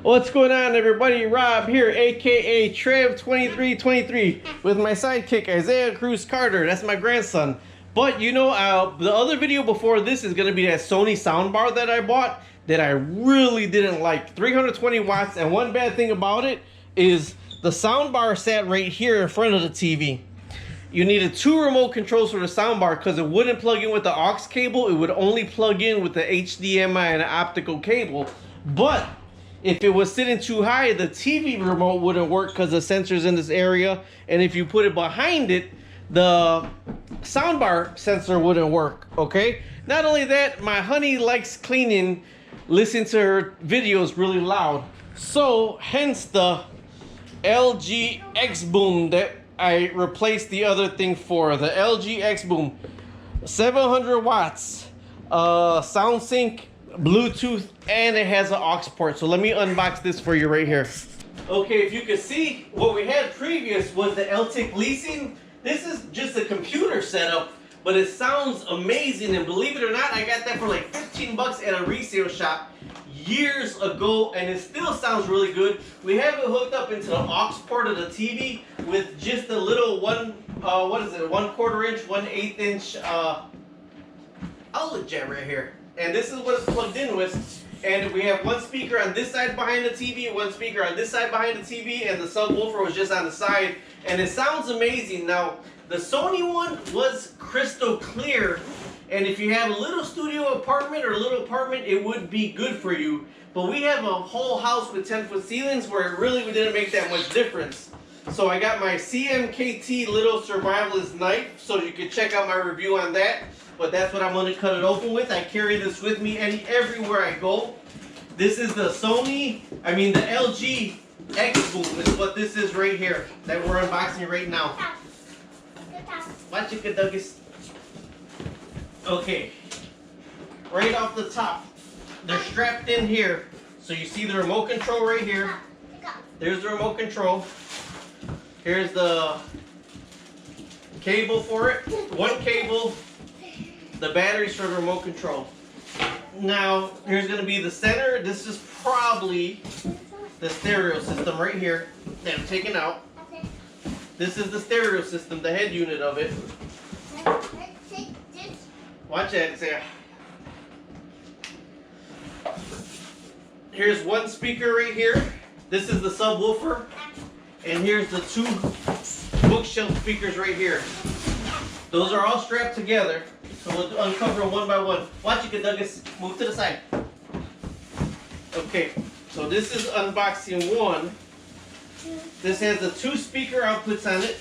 What's going on, everybody? Rob here, AKA Trev2323, with my sidekick Isaiah Cruz Carter. That's my grandson. But you know, the other video before this is going to be that Sony soundbar that I bought that I really didn't like. 320 watts, and one bad thing about it is the soundbar sat right here in front of the TV. You needed two remote controls for the soundbar because it wouldn't plug in with the aux cable. It would only plug in with the HDMI and the optical cable. But if it was sitting too high, the TV remote wouldn't work because the sensor's in this area. And if you put it behind it, the soundbar sensor wouldn't work, okay? Not only that, my honey likes cleaning, listening to her videos really loud. So, hence the LG XBOOM that I replaced the other thing for. The LG XBOOM, 700 watts, sound sync, Bluetooth, and it has an aux port. So let me unbox this for you right here. Okay, if you can see, what we had previous was the LTIC leasing. This is just a computer setup, but it sounds amazing. And believe it or not, I got that for like 15 bucks at a resale shop years ago, and it still sounds really good. We have it hooked up into the aux port of the TV with just a little 1/4 inch, 1/8 inch outlet jack right here. And this is what it's plugged in with. And we have one speaker on this side behind the TV, one speaker on this side behind the TV, and the subwoofer was just on the side. And it sounds amazing. Now, the Sony one was crystal clear. And if you have a little studio apartment or a little apartment, it would be good for you. But we have a whole house with 10-foot ceilings where it really didn't make that much difference. So I got my CMKT little survivalist knife, so you can check out my review on that. But that's what I'm going to cut it open with. I carry this with me everywhere I go. This is the the LG XBOOM is what this is right here that we're unboxing right now. Watch it, Cadugus. Okay, right off the top, they're strapped in here. So you see the remote control right here. There's the remote control. Here's the cable for it. One cable. The batteries for the remote control. Now, here's going to be the center. This is probably the stereo system right here that I'm taking out. This is the stereo system, the head unit of it. Watch that, Sarah. Here's one speaker right here. This is the subwoofer. And here's the two bookshelf speakers right here. Those are all strapped together. So we'll uncover them one by one. Watch it, Douglas. Move to the side. Okay, so this is unboxing one. This has the two speaker outputs on it.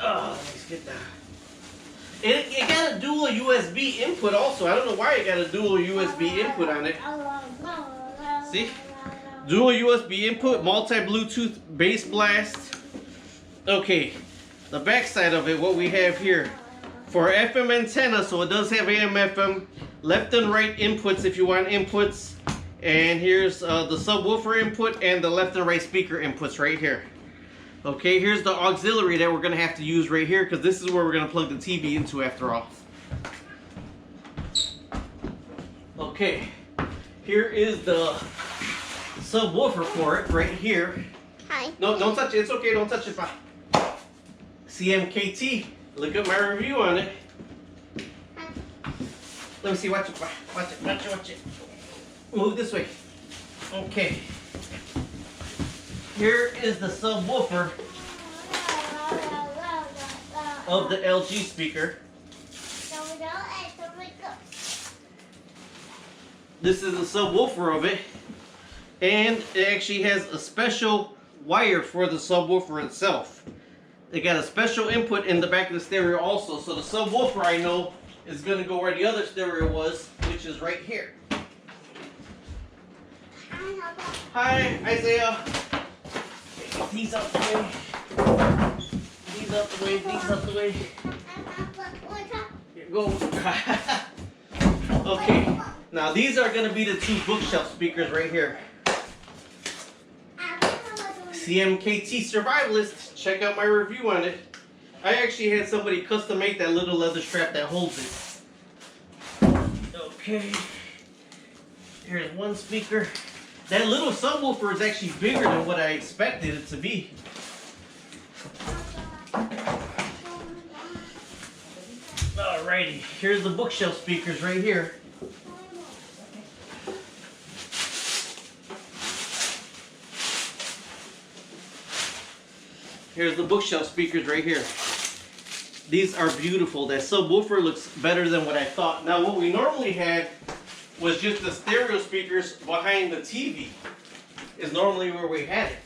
Oh, let's get that. It got a dual USB input also. I don't know why it got a dual USB input on it. See? Dual USB input, multi-Bluetooth bass blast. Okay, the back side of it, what we have here. For FM antenna, so it does have AM, FM, left and right inputs if you want inputs. And here's the subwoofer input and the left and right speaker inputs right here. Okay, here's the auxiliary that we're going to have to use right here because this is where we're going to plug the TV into after all. Okay, here is the subwoofer for it right here. Hi. No, don't touch it. It's okay. Don't touch it. Bye. CMKT. Look at my review on it. Let me see. Watch it. Watch it. Watch it. Watch it. Move this way. Okay. Here is the subwoofer of the LG speaker. This is the subwoofer of it. And it actually has a special wire for the subwoofer itself. They got a special input in the back of the stereo also. So the subwoofer, I know, is going to go where the other stereo was, which is right here. Hi, Isaiah. These out the way. These out the way. These out the way. Here, go. Okay. Now these are going to be the two bookshelf speakers right here. CMKT Survivalist. Check out my review on it. I actually had somebody custom make that little leather strap that holds it. Okay. Here's one speaker. That little subwoofer is actually bigger than what I expected it to be. Alrighty, here's the bookshelf speakers right here. Here's the bookshelf speakers right here. These are beautiful. That subwoofer looks better than what I thought. Now what we normally had was just the stereo speakers behind the TV. Is normally where we had it.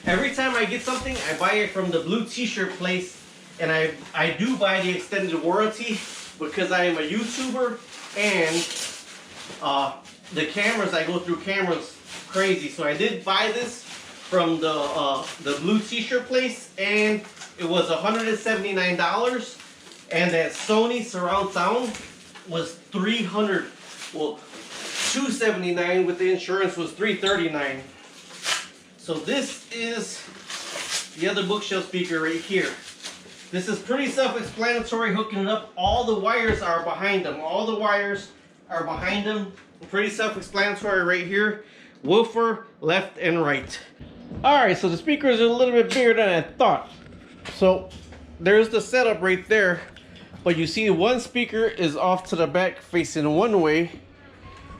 Every time I get something, I buy it from the blue t-shirt place, and I do buy the extended warranty because I am a YouTuber, and the cameras, I go through cameras crazy. So I did buy this from the blue t-shirt place, and it was $179, and that Sony surround sound was $300. Well, $279 with the insurance was $339. So this is the other bookshelf speaker right here. This is pretty self-explanatory, hooking it up. All the wires are behind them. All the wires are behind them. Pretty self-explanatory right here. Woofer, left and right. Alright, so the speakers are a little bit bigger than I thought. So there's the setup right there. But you see one speaker is off to the back facing one way.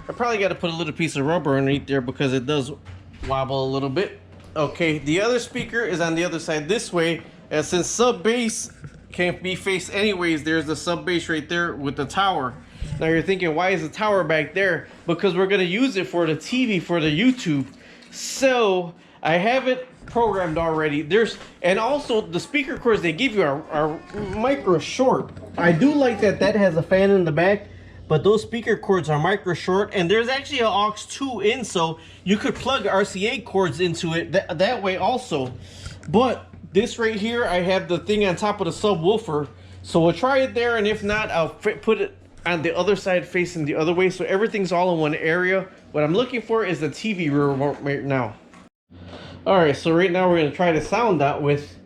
I probably got to put a little piece of rubber underneath there because it does wobble a little bit. Okay, the other speaker is on the other side this way. And since sub bass can't be faced anyways, there's the sub bass right there with the tower. Now you're thinking, why is the tower back there? Because we're going to use it for the TV, for the YouTube. So I have it programmed already. And also the speaker cords they give you are micro short. I do like that has a fan in the back, but those speaker cords are micro short, and there's actually an aux 2 in, so you could plug RCA cords into it that way also. But this right here, I have the thing on top of the subwoofer, so we'll try it there, and if not, I'll put it on the other side facing the other way, so everything's all in one area. What I'm looking for is the TV remote right now. Alright, so right now we're going to try to sound out with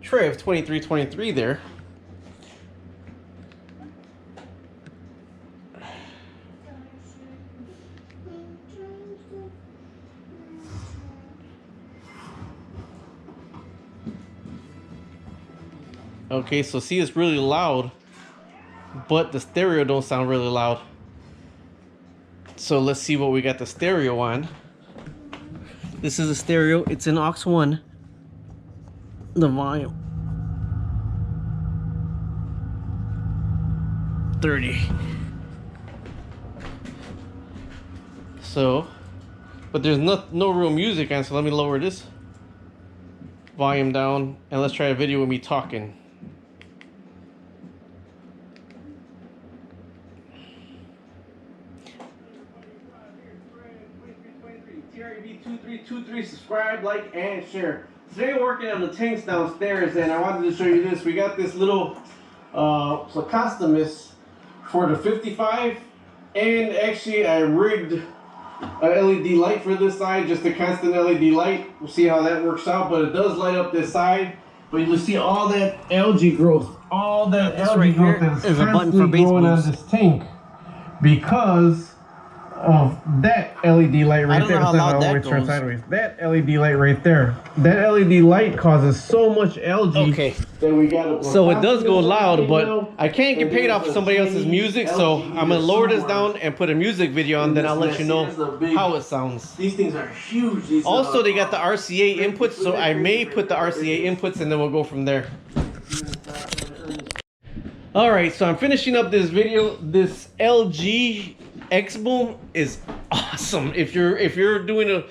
Trev2323 there. Okay, so see, it's really loud, but the stereo don't sound really loud. So let's see what we got the stereo on. This is a stereo. It's in aux 1. The volume 30. So, but there's no real music on, so let me lower this volume down and let's try a video with me talking. Trev2323, subscribe, like, and share. Today we're working on the tanks downstairs, and I wanted to show you this. We got this little Placostomus for the 55, and actually I rigged a LED light for this side, just a constant LED light. We'll see how that works out, but it does light up this side. But you'll see all that algae growth, all that algae growth that is constantly growing on this tank because of that LED light right there. How loud that goes. Sideways. That LED light right there. That LED light causes so much algae that we got. So it does go loud, but I can't get paid off of somebody else's music, so I'm gonna lower this down and put a music video on. Then I'll let you know how it sounds. These things are huge. Also, they got the RCA inputs, so I may put the RCA inputs, and then we'll go from there. All right, so I'm finishing up this video. This LG XBOOM is awesome. If you're doing a,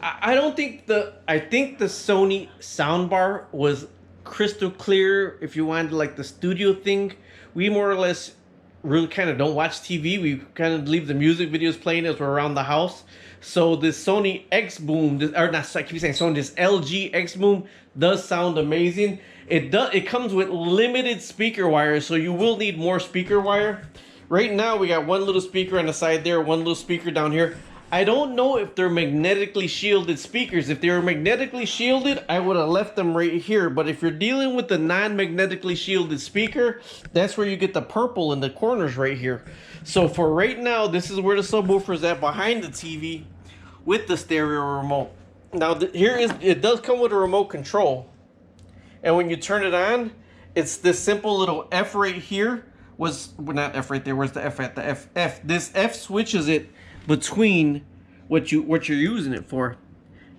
I think the Sony soundbar was crystal clear. If you wanted like the studio thing, we more or less really kind of don't watch TV. We kind of leave the music videos playing as we're around the house. So this Sony XBOOM, I keep saying Sony, this LG XBOOM does sound amazing. It comes with limited speaker wires, so you will need more speaker wire. Right now we got one little speaker on the side there, one little speaker down here. I don't know if they're magnetically shielded speakers. If they were magnetically shielded, I would have left them right here. But if you're dealing with the non-magnetically shielded speaker, that's where you get the purple in the corners right here. So for right now, this is where the subwoofer is at behind the TV. with the stereo remote. Now it does come with a remote control, and when you turn it on, it's this simple little F right here. Well, not F right there. Where's the F at? The F. This F switches it between what you're using it for.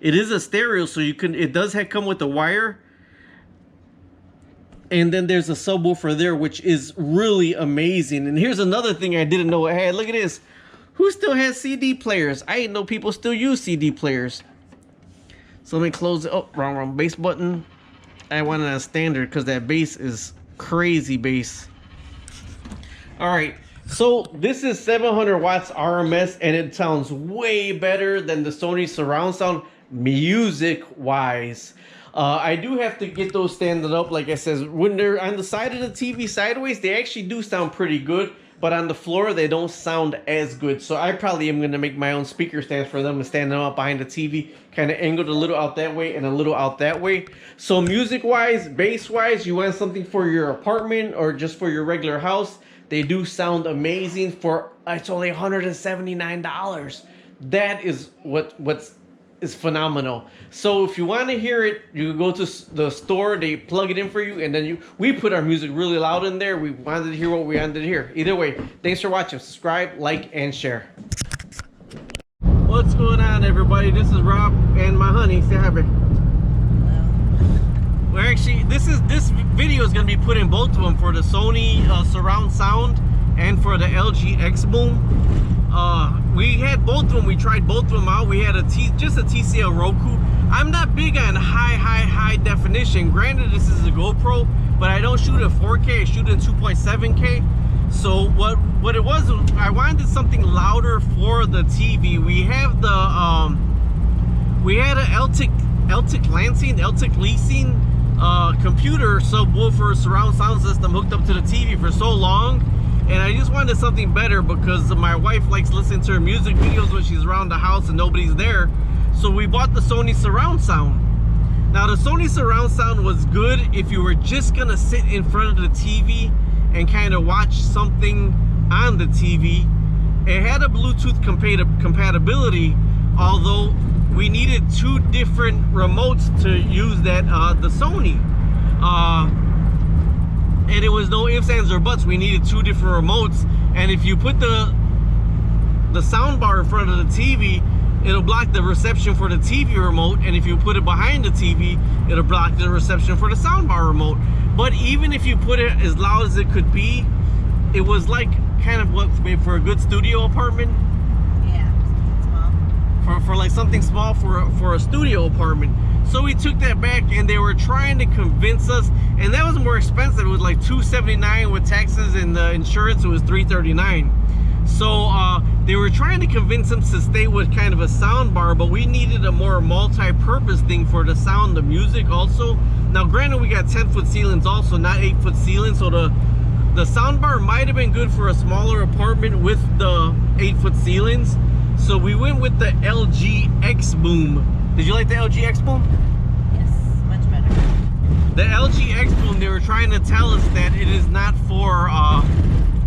It is a stereo, so you can. It does come with a wire, and then there's a subwoofer there, which is really amazing. And here's another thing I didn't know it had. Look at this. Who still has CD players? I didn't know people still use CD players. So let me close it. Oh, wrong bass button. I wanted a standard because that bass is crazy bass. All right, so this is 700 watts RMS, and it sounds way better than the Sony surround sound music wise. I do have to get those standing up. Like I said, when they're on the side of the TV sideways, they actually do sound pretty good, but on the floor they don't sound as good. So I probably am going to make my own speaker stands for them and stand them up behind the TV, kind of angled a little out that way and a little out that way. So music wise, bass wise, you want something for your apartment or just for your regular house, they do sound amazing. For it's only $179. That is what's phenomenal. So if you want to hear it, you go to the store, they plug it in for you, and then we put our music really loud in there. We wanted to hear what we wanted to hear. Either way, thanks for watching. Subscribe, like, and share. What's going on, everybody? This is Rob and my honey. Say hi, babe. We're actually, this video is going to be put in both of them, for the Sony surround sound and for the LG XBOOM. We had both of them. We tried both of them out. We had just a TCL Roku. I'm not big on high definition. Granted, this is a GoPro, but I don't shoot at 4K. I shoot in 2.7K. So what it was, I wanted something louder for the TV. We have the we had an LTIC Lansing computer subwoofer surround sound system hooked up to the TV for so long, and I just wanted something better because my wife likes listening to her music videos when she's around the house and nobody's there. So we bought the Sony surround sound. Now the Sony surround sound was good if you were just gonna sit in front of the TV and kind of watch something on the TV. It had a Bluetooth compatibility, although we needed two different remotes to use that the Sony, and it was no ifs, ands, or buts. We needed two different remotes, and if you put the sound bar in front of the TV, it'll block the reception for the TV remote, and if you put it behind the TV, it'll block the reception for the sound bar remote. But even if you put it as loud as it could be, it was like kind of what made for a good studio apartment. For like something small for a studio apartment. So we took that back, and they were trying to convince us, and that was more expensive. It was like $279 with taxes and the insurance. It was $339. So they were trying to convince us to stay with kind of a sound bar, but we needed a more multi-purpose thing for the sound, the music also. Now granted, we got 10-foot ceilings also, not 8-foot ceilings, so the sound bar might have been good for a smaller apartment with the 8-foot ceilings. So we went with the LG XBOOM. Did you like the LG XBOOM? Yes, much better. The LG XBOOM, they were trying to tell us that it is not for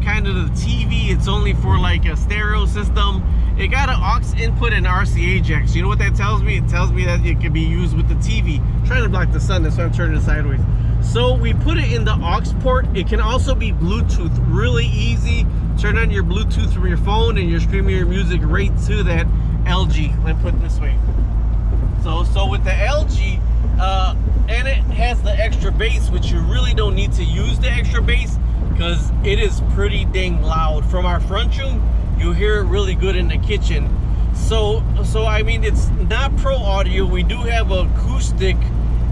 kind of the TV. It's only for like a stereo system. It got an aux input and RCA jack. So you know what that tells me? It tells me that it can be used with the TV. I'm trying to block the sun, that's why I'm turning it sideways. So we put it in the aux port. It can also be Bluetooth, really easy. Turn on your Bluetooth from your phone and you're streaming your music right to that LG. Let me put it this way. So with the LG, and it has the extra bass, which you really don't need to use the extra bass because it is pretty dang loud. From our front room, you hear it really good in the kitchen. So I mean, it's not pro audio. We do have an acoustic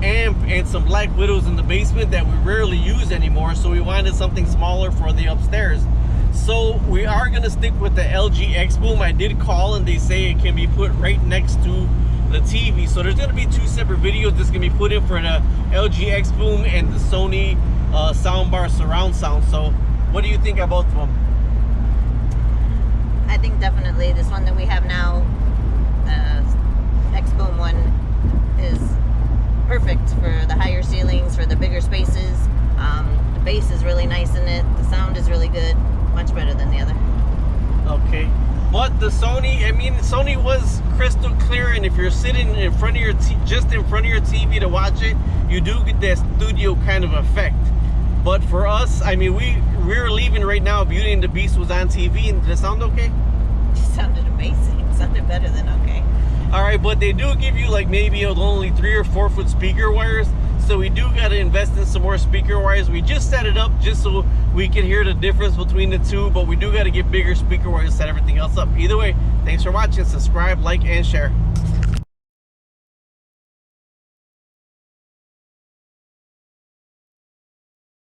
amp and some Black Widows in the basement that we rarely use anymore, so we wanted something smaller for the upstairs. So we are going to stick with the LG XBOOM. I did call and they say it can be put right next to the TV. So there's going to be two separate videos that's going to be put in for the LG XBOOM and the Sony soundbar surround sound. So what do you think about them? I think definitely this one that we have now, XBOOM one, is perfect for the higher ceilings, for the bigger spaces. The bass is really nice in it. The sound is really good. Much better than the other. Okay. But the Sony, I mean, Sony was crystal clear, and if you're sitting in front of your just in front of your TV to watch it, you do get that studio kind of effect. But for us, I mean, we're leaving right now. Beauty and the Beast was on TV, and did it sound okay? It sounded amazing. It sounded better than okay. All right, but they do give you like maybe only 3 or 4 foot speaker wires, so we do got to invest in some more speaker wires. We just set it up just so we can hear the difference between the two, but we do got to get bigger speaker wires to set everything else up. Either way, thanks for watching. Subscribe, like, and share.